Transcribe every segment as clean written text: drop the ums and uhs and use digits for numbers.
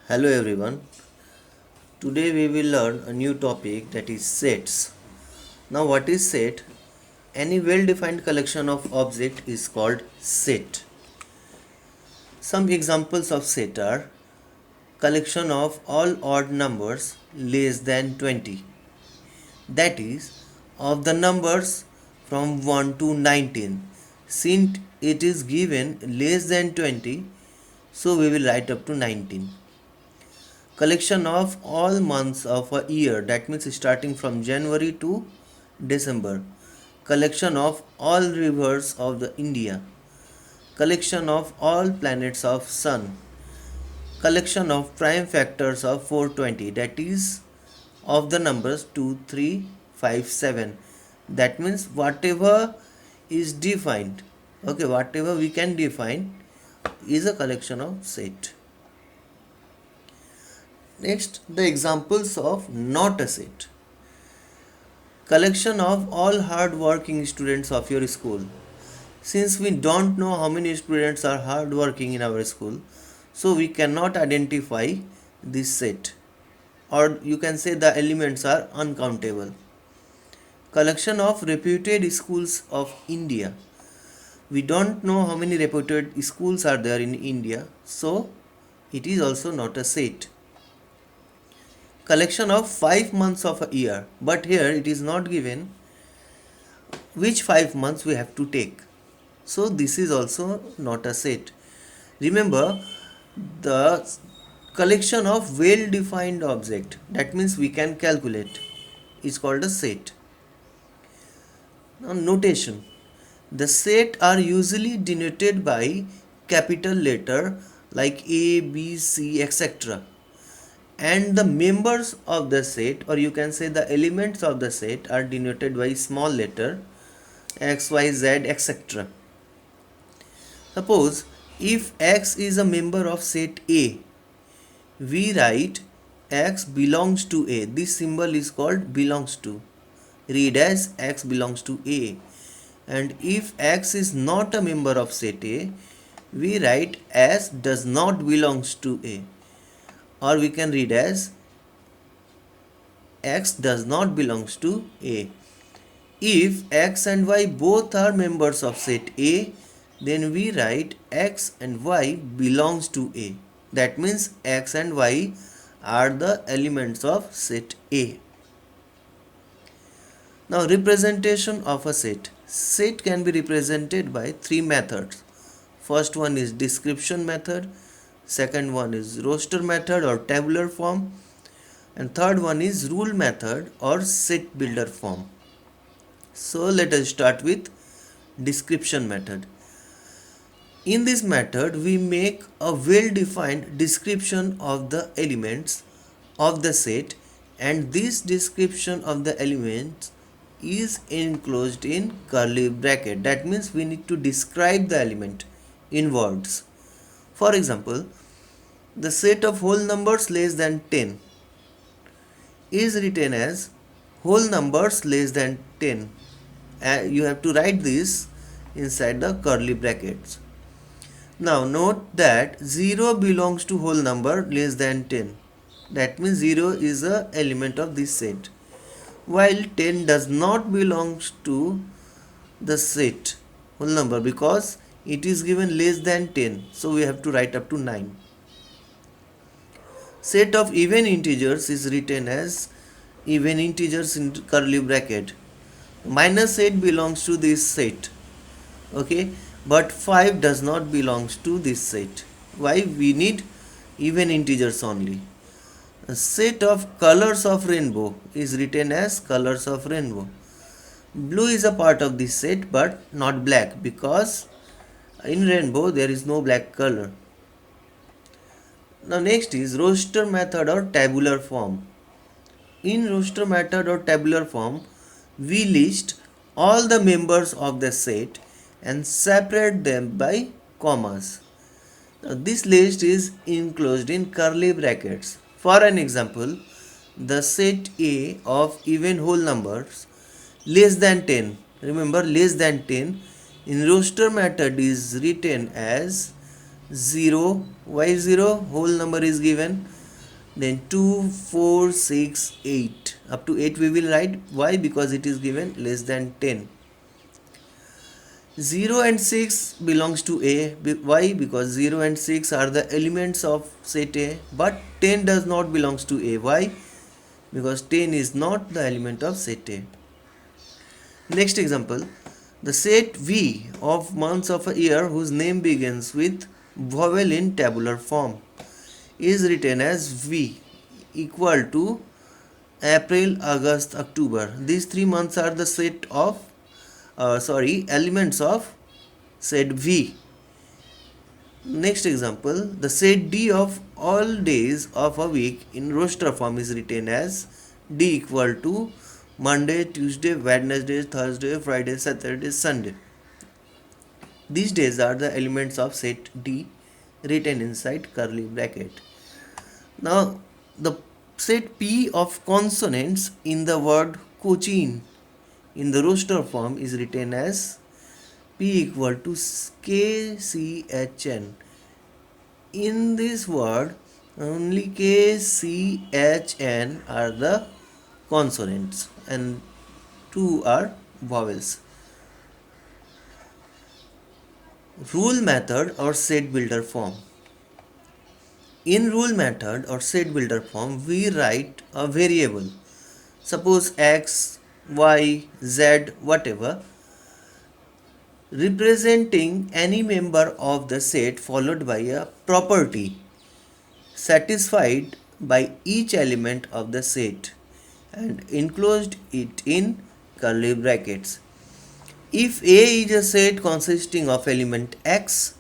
Hello everyone. Today we will learn a new topic that is sets. Now what is set? Any well-defined collection of objects is called set. Some examples of set are collection of all odd numbers less than 20. That is of the numbers from 1 to 19. Since it is given less than 20, so we will write up to 19. Collection of all months of a year, that means starting from January to December. Collection of all rivers of the India. Collection of all planets of sun. Collection of prime factors of 420, that is of the numbers 2, 3, 5, 7. That means whatever is defined, okay, whatever we can define is a collection of set. Next, the examples of not a set. Collection of all hard working students of your school. Since we don't know how many students are hard working in our school, so we cannot identify this set, or you can say the elements are uncountable. Collection of reputed schools of India. We don't know how many reputed schools are there in India, so it is also not a set. Collection of 5 months of a year, but here it is not given which 5 months we have to take, so this is also not a set. Remember, the collection of well defined object, that means we can calculate, is called a set. Now notation, the set are usually denoted by capital letter like A, B, C, etc, and the members of the set, or you can say the elements of the set, are denoted by small letter x, y, z, etc. Suppose if x is a member of set A, we write x belongs to A. This symbol is called belongs to. Read as x belongs to A. And if x is not a member of set A, we write as does not belongs to A, or we can read as x does not belongs to A. If x and y both are members of set A, then we write x and y belongs to A. That means x and y are the elements of set A. Now representation of a set. Set can be represented by three methods. First one is description method, second one is roster method or tabular form, and third one is rule method or set builder form. So let us start with description method. In this method, we make a well-defined description of the elements of the set, and this description of the elements is enclosed in curly bracket. That means we need to describe the element in words. For example, the set of whole numbers less than 10 is written as whole numbers less than 10. You have to write this inside the curly brackets. Now note that 0 belongs to whole number less than 10. That means 0 is a element of this set, while 10 does not belong to the set whole number because it is given less than 10, so we have to write up to 9. Set of even integers is written as even integers in curly bracket. -8 belongs to this set, okay, but 5 does not belongs to this set. Why? We need even integers only. A set of colors of rainbow is written as colors of rainbow. Blue is a part of this set but not black, because in rainbow there is no black color. Now next is roster method or tabular form. In roster method or tabular form, we list all the members of the set and separate them by commas. Now this list is enclosed in curly brackets. For an example, the set A of even whole numbers less than 10, remember less than 10, in roster method is written as 0, why 0? Whole number is given, then 2, 4, 6, 8. Up to 8 we will write. Why? Because it is given less than 10. 0 and 6 belongs to A. Why? Because 0 and 6 are the elements of set A, but 10 does not belongs to A. Why? Because 10 is not the element of set A. Next example, the set V of months of a year whose name begins with vowel in tabular form is written as V equal to April, August, October. These 3 months are the set of elements of set V. Next example, the set D of all days of a week in roster form is written as D equal to Monday, Tuesday, Wednesday, Thursday, Friday, Saturday, Sunday. These days are the elements of set D written inside curly bracket. Now the set P of consonants in the word Cochin in the roster form is written as P equal to KCHN. In this word, only KCHN are the consonants and 2 are vowels. Rule method or set builder form. In rule method or set builder form, we write a variable. Suppose x, y, z, whatever, representing any member of the set followed by a property satisfied by each element of the set and enclosed it in curly brackets. If A is a set consisting of element x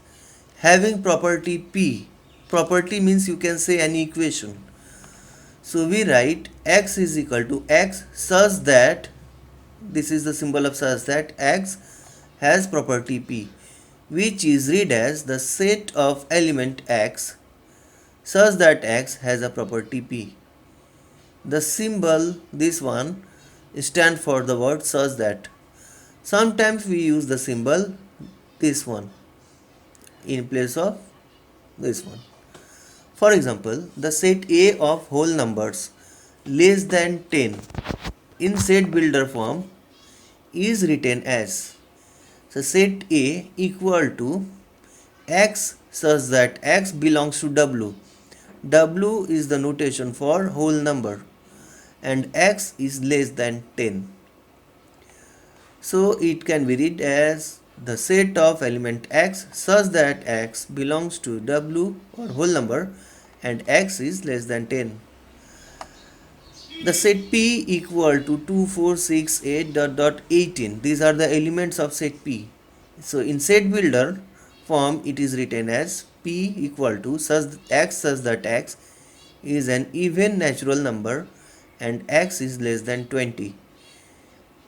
having property P, property means you can say any equation. So we write x is equal to x such that, this is the symbol of such that x has property P, which is read as the set of element x such that x has a property P. The symbol, this one, stands for the word such that. Sometimes we use the symbol this one in place of this one. For example, the set A of whole numbers less than 10 in set builder form is written as, so set A equal to x such that x belongs to W. W is the notation for whole number and x is less than 10. So it can be read as the set of element x such that x belongs to W or whole number and x is less than 10. The set P equal to 2, 4, 6, 8, 18. These are the elements of set P. So in set builder form it is written as P equal to x such that x is an even natural number and x is less than 20,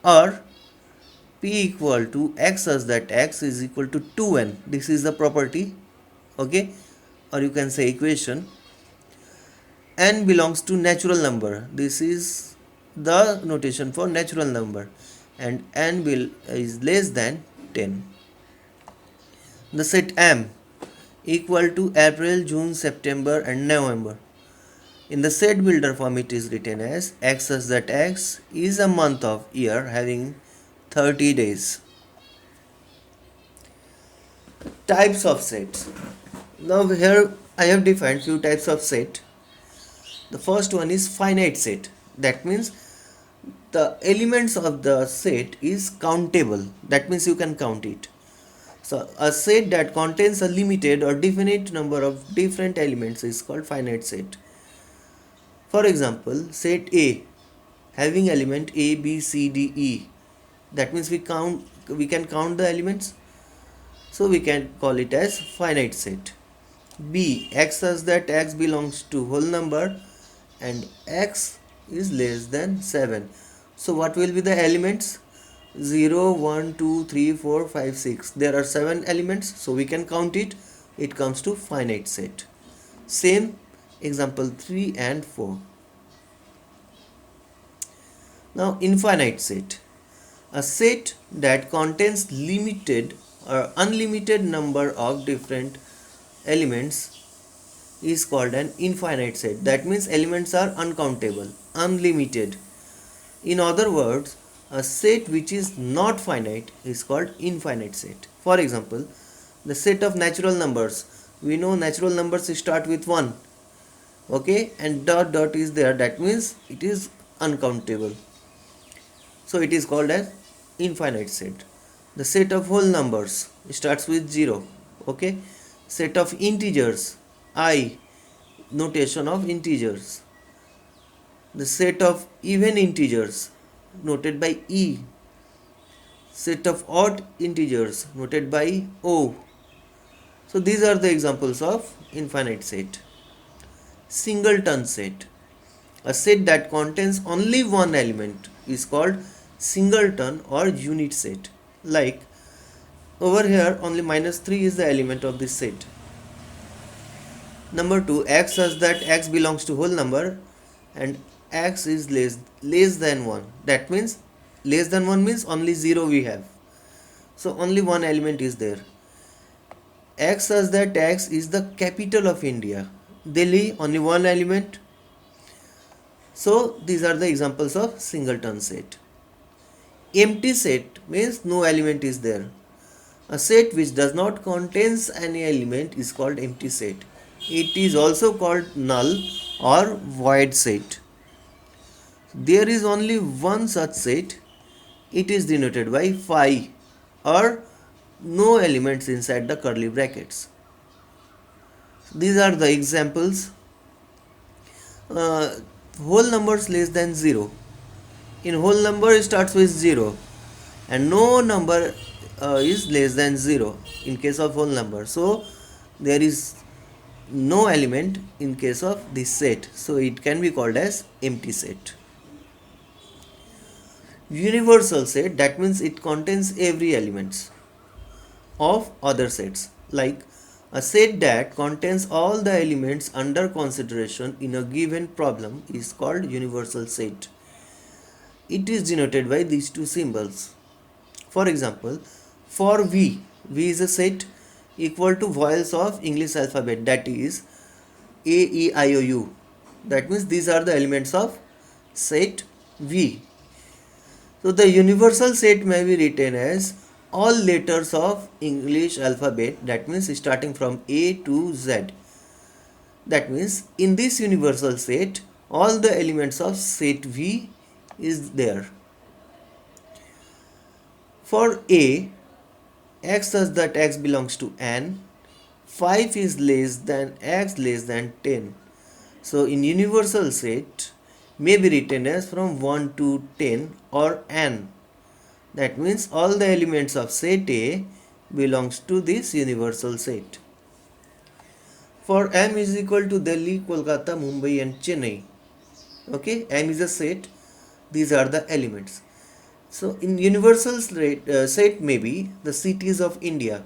or P equal to x such that x is equal to 2n. This is the property, okay, or you can say equation. N belongs to natural number. This is the notation for natural number and n is less than 10. The set M equal to April, June, September and November. In the set builder form it is written as x such that x is a month of year having 30 days. Types of sets. Now here I have defined few types of set. The first one is finite set. That means the elements of the set is countable. That means you can count it. So a set that contains a limited or definite number of different elements is called finite set. For example, set A having element A, B, C, D, E. That means we can count the elements. So we can call it as finite set. B, x such that x belongs to whole number and x is less than 7. So what will be the elements? 0, 1, 2, 3, 4, 5, 6. There are 7 elements, so we can count it. It comes to finite set. Same example 3 and 4. Now infinite set. A set that contains limited or unlimited number of different elements is called an infinite set. That means elements are uncountable, unlimited. In other words, a set which is not finite is called infinite set. For example, the set of natural numbers. We know natural numbers start with 1. Okay, and dot dot is there. That means it is uncountable. So it is called as infinite set. The set of whole numbers starts with 0. Okay, set of integers, I, notation of integers. The set of even integers noted by E. Set of odd integers noted by O. So these are the examples of infinite set. Singleton set. A set that contains only one element is called singleton or unit set. Like over here only -3 is the element of this set. Number 2, x such that x belongs to whole number and x is less than 1. That means less than 1 means only 0 we have. So only one element is there. X such that x is the capital of India. Delhi, only one element. So these are the examples of singleton set. Empty set means no element is there. A set which does not contains any element is called empty set. It is also called null or void set. There is only one such set. It is denoted by phi or no elements inside the curly brackets. These are the examples. Whole numbers less than 0. In whole number it starts with 0 and no number is less than 0 in case of whole number. So there is no element in case of this set. So it can be called as empty set. Universal set, that means it contains every elements of other sets. Like a set that contains all the elements under consideration in a given problem is called universal set. It is denoted by these two symbols. For example, for V is a set equal to vowels of English alphabet, that is A, E, I, O, U. That means these are the elements of set V. So the universal set may be written as all letters of English alphabet, that means starting from A to Z. That means in this universal set all the elements of set V is there. For A, x such that x belongs to n, 5 is less than x less than 10. So in universal set may be written as from 1 to 10 or n. That means all the elements of set A belongs to this universal set. For M is equal to Delhi, Kolkata, Mumbai and Chennai. Okay, M is a set. These are the elements. So in universal set may be the cities of India.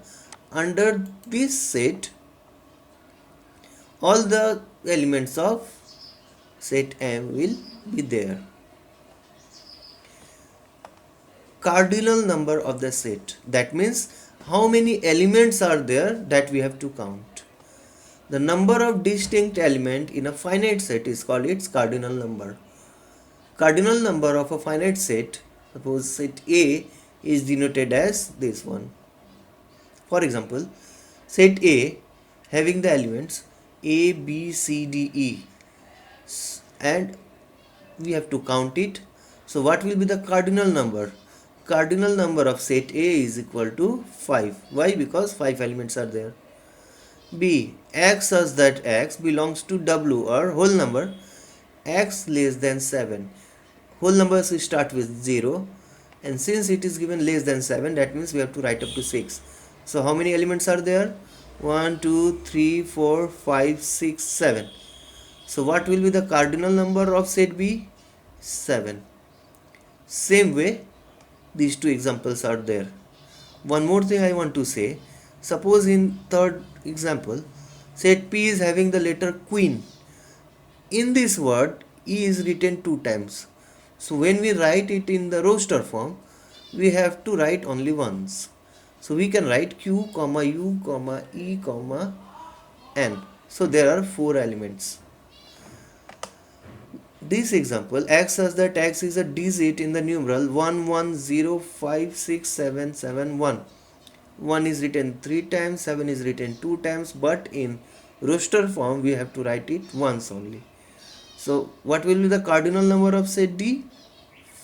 Under this set all the elements of set M will be there. Cardinal number of the set, that means how many elements are there that we have to count. The number of distinct element in a finite set is called its cardinal number. Cardinal number of a finite set, suppose set A, is denoted as this one. For example, set A having the elements A, B, C, D, E and we have to count it. So what will be the cardinal number? Cardinal number of set A is equal to 5. Why? Because 5 elements are there. B, x such that x belongs to W or whole number x less than 7. Whole numbers start with 0 and since it is given less than 7, that means we have to write up to 6. So how many elements are there? 1, 2, 3, 4, 5, 6, 7. So what will be the cardinal number of set B? 7. Same way these two examples are there. One more thing I want to say. Suppose in third example, set P is having the letter Queen. In this word, E is written 2 times. So when we write it in the roster form, we have to write only once. So we can write Q, U, E, N. So there are 4 elements. This example, x such that x is a digit in the numeral 11056771. 1 is written 3 times, 7 is written 2 times, but in roster form we have to write it once only. So what will be the cardinal number of set D?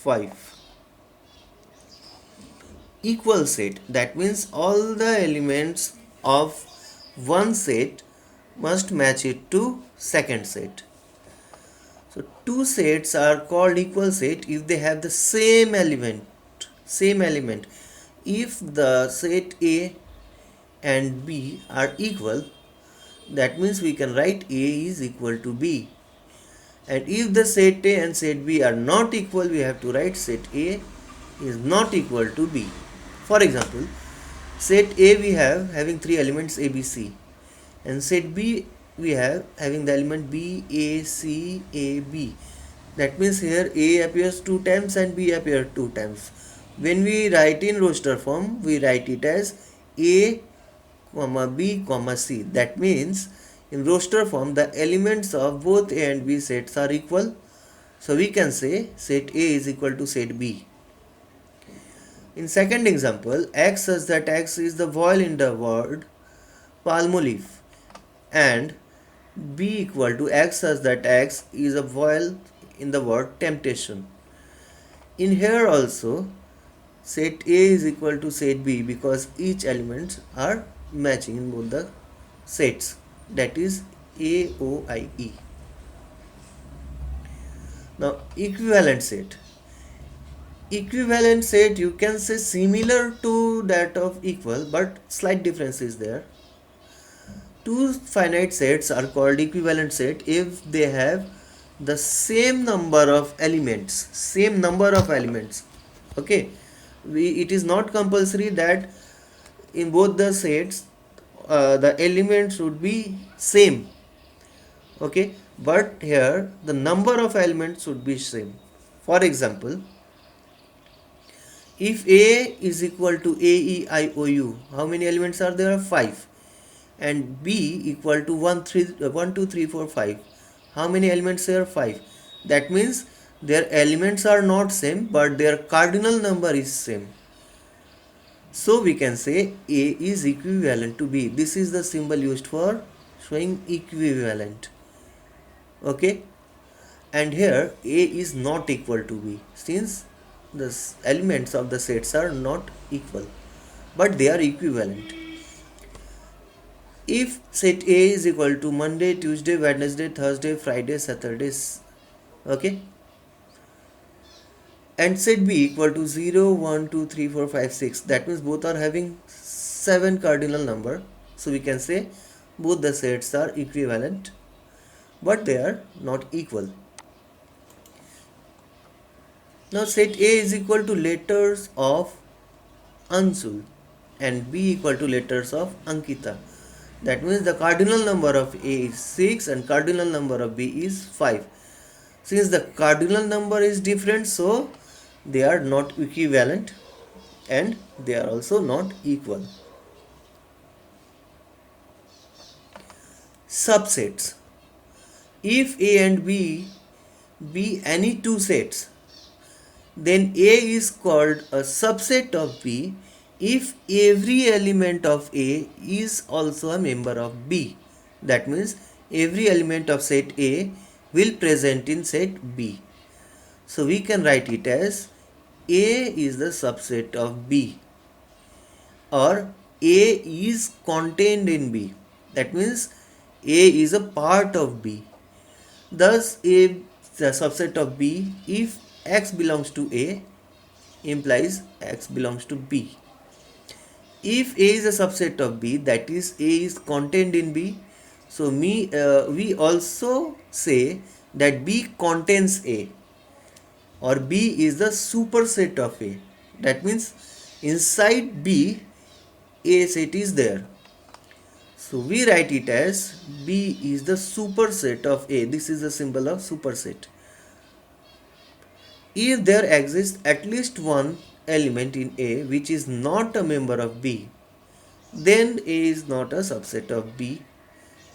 5. Equal set, that means all the elements of one set must match it to second set. So two sets are called equal set if they have the same element. If the set A and B are equal, that means we can write A is equal to B. And if the set A and set B are not equal, we have to write set A is not equal to B. For example, set A we have having 3 elements A, B, C, and set B we have having the element B, A, C, A, B. That means here A appears 2 times and B appears 2 times. When we write in roster form, we write it as A, B, C. That means in roster form the elements of both A and B sets are equal. So we can say set A is equal to set B. In second example, x such that x is the vowel in the word palmolive and b equal to x such that x is a vowel in the word temptation. In here also set A is equal to set B because each elements are matching in both the sets, that is A, O, I, E. Now equivalent set. Equivalent set you can say similar to that of equal, but slight difference is there. Two finite sets are called equivalent set if they have the same number of elements. Okay, it is not compulsory that in both the sets the elements should be same. Okay, but here the number of elements should be same. For example, if A is equal to A, E, I, O, U, how many elements are there? 5. And B equal to 1, 2, 3, 4, 5. How many elements are 5? That means their elements are not same, but their cardinal number is same. So we can say A is equivalent to B. This is the symbol used for showing equivalent. Okay, and here A is not equal to B since the elements of the sets are not equal, but they are equivalent. If set A is equal to Monday, Tuesday, Wednesday, Thursday, Friday, Saturdays, okay, and set B equal to 0, 1, 2, 3, 4, 5, 6, that means both are having 7 cardinal number. So we can say both the sets are equivalent, but they are not equal. Now set A is equal to letters of Anshul and B equal to letters of Ankita. That means the cardinal number of A is 6 and cardinal number of B is 5. Since the cardinal number is different, so they are not equivalent and they are also not equal. Subsets. If A and B be any two sets, then A is called a subset of B if every element of A is also a member of B. That means every element of set A will present in set B. So we can write it as A is the subset of B, or A is contained in B. That means A is a part of B. Thus A is the subset of B if X belongs to A implies X belongs to B. If A is a subset of B, that is A is contained in B, so we also say that B contains A, or B is the superset of A. That means inside B A set is there. So we write it as B is the superset of A. This is the symbol of superset. If there exists at least one element in A which is not a member of B, then A is not a subset of B.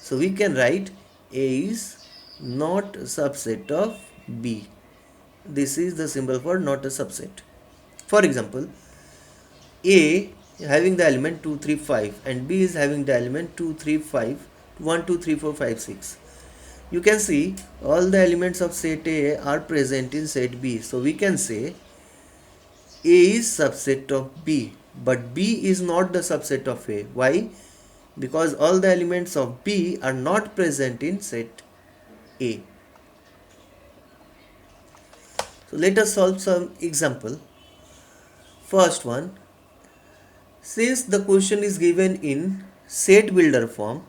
So we can write A is not a subset of B. This is the symbol for not a subset. For example, A having the element 2, 3, 5 and B is having the element 2, 3, 5, 1, 2, 3, 4, 5, 6. You can see all the elements of set A are present in set B. So we can say A is subset of B, but B is not the subset of A. Why? Because all the elements of B are not present in set A. So let us solve some example. First one, since the question is given in set builder form,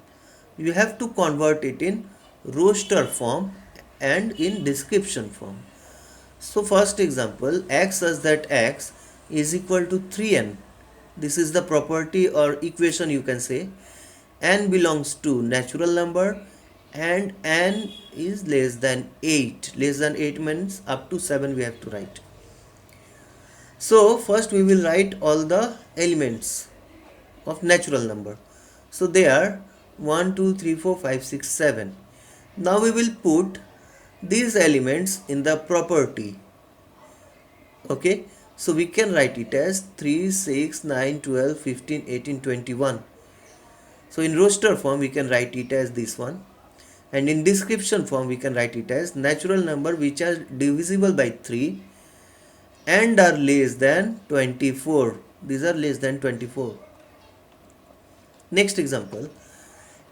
you have to convert it in roster form and in description form. So first example, x such that x is equal to 3n. This is the property or equation you can say. N belongs to natural number and n is less than 8. Less than 8 means up to 7 we have to write. So first we will write all the elements of natural number. So they are 1, 2, 3, 4, 5, 6, 7. Now we will put these elements in the property. Okay, so we can write it as 3, 6, 9, 12, 15, 18, 21. So in roster form we can write it as this one, and in description form we can write it as natural number which are divisible by 3 and are less than 24. These are less than 24. Next example,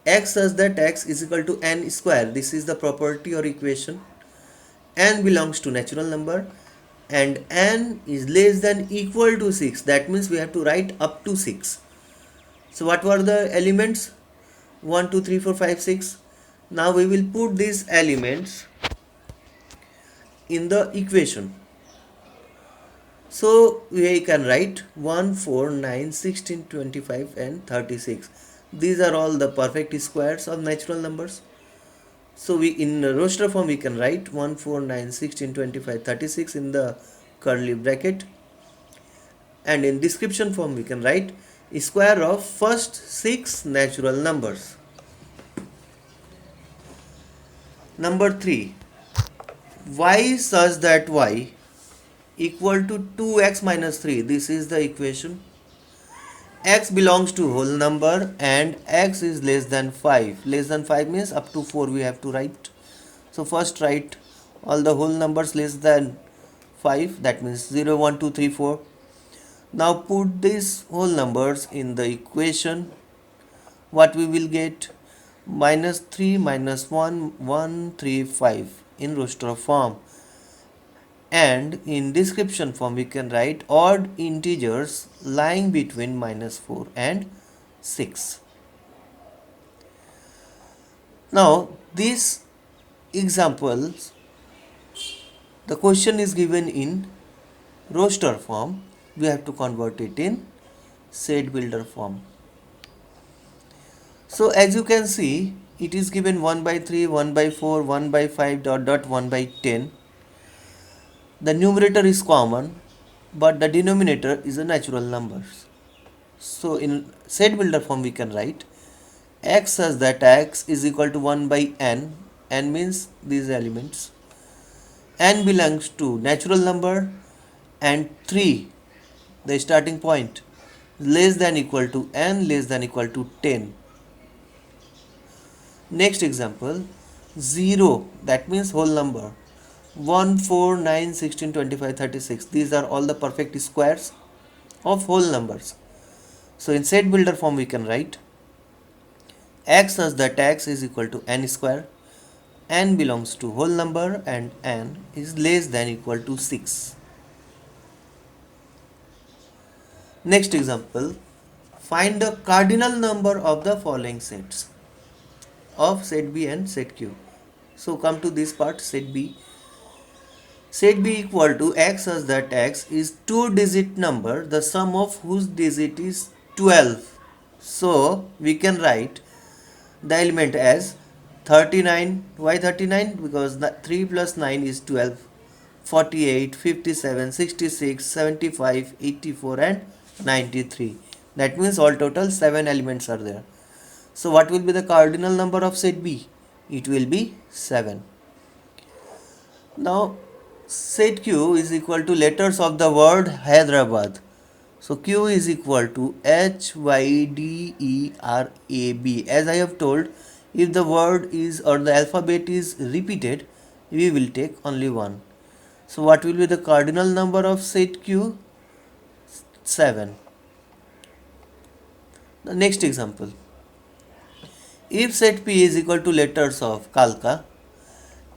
x such that x is equal to n square. This is the property or equation. N belongs to natural number and n is less than equal to 6. That means we have to write up to 6. So what were the elements? 1, 2, 3, 4, 5, 6. Now we will put these elements in the equation. So we can write 1, 4, 9, 16, 25 and 36. These are all the perfect squares of natural numbers. So we in roster form we can write 1, 4, 9, 16, 25, 36 in the curly bracket. And in description form we can write square of first 6 natural numbers. Number 3. Y such that y equal to 2x minus 3. This is the equation. X belongs to whole number and x is less than 5. Less than 5 means up to 4 we have to write. So first write all the whole numbers less than 5. That means 0, 1, 2, 3, 4. Now put these whole numbers in the equation. What we will get? Minus 3 minus 1, 1, 3, 5 in roster form. And in description form we can write odd integers lying between minus 4 and 6. Now these examples, the question is given in roster form, we have to convert it in set builder form. So as you can see, it is given 1 by 3, 1 by 4, 1 by 5, dot dot 1 by 10. The numerator is common, but the denominator is a natural numbers. So in set builder form we can write x such that x is equal to 1 by n. N means these elements. N belongs to natural number and 3, the starting point, less than equal to n less than equal to 10. Next example, 0, that means whole number. 1, 4, 9, 16, 25, 36. These are all the perfect squares of whole numbers. So in set builder form we can write x such that x is equal to n square. N belongs to whole number and n is less than equal to 6. Next example, find the cardinal number of the following sets of set B and set Q. So come to this part, set B. Set B equal to x such that x is 2-digit number, the sum of whose digit is 12. So we can write the element as 39. Why 39? Because 3 plus 9 is 12. 48, 57, 66, 75, 84 and 93. That means all total 7 elements are there. So what will be the cardinal number of set B? It will be 7. Now set Q is equal to letters of the word Hyderabad. So Q is equal to HYDERAB. As I have told, if the word is or the alphabet is repeated, we will take only one. So what will be the cardinal number of set Q? 7. The next example. If set P is equal to letters of Kalka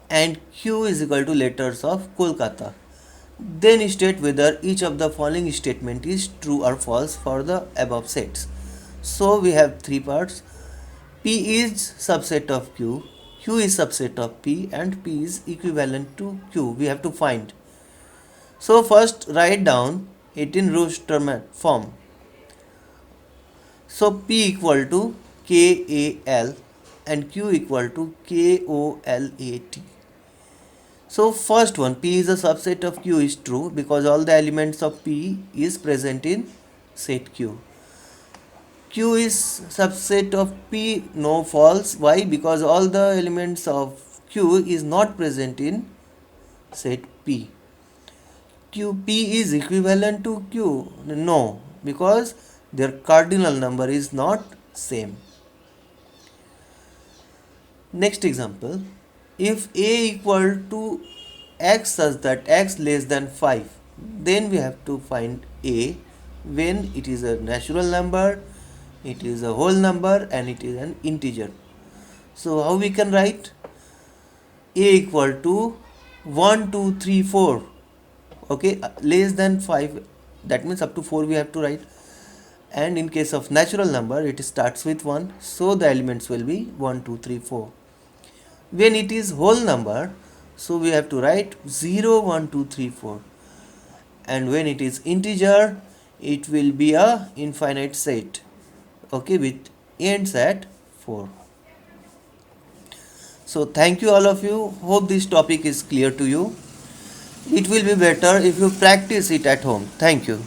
and Q is equal to letters of Kolkata, then state whether each of the following statement is true or false for the above sets. So we have three parts. P is subset of Q, Q is subset of P, and P is equivalent to Q. We have to find. So first write down it in roster form. So P equal to KAL and Q equal to KOLAT. So first one, P is a subset of Q is true because all the elements of P is present in set Q. Q is subset of P, no, false. Why? Because all the elements of Q is not present in set P. P is equivalent to Q, no, because their cardinal number is not same. Next example, if A equal to X such that X less than 5, then we have to find A when it is a natural number, it is a whole number, and it is an integer. So how we can write? A equal to 1, 2, 3, 4. Okay, less than 5, that means up to 4 we have to write. And in case of natural number, it starts with 1, so the elements will be 1, 2, 3, 4. When it is whole number, so we have to write 0, 1, 2, 3, 4. And when it is integer, it will be a infinite set, okay, with ends at 4. So thank you all of you. Hope this topic is clear to you. It will be better if you practice it at home. Thank you.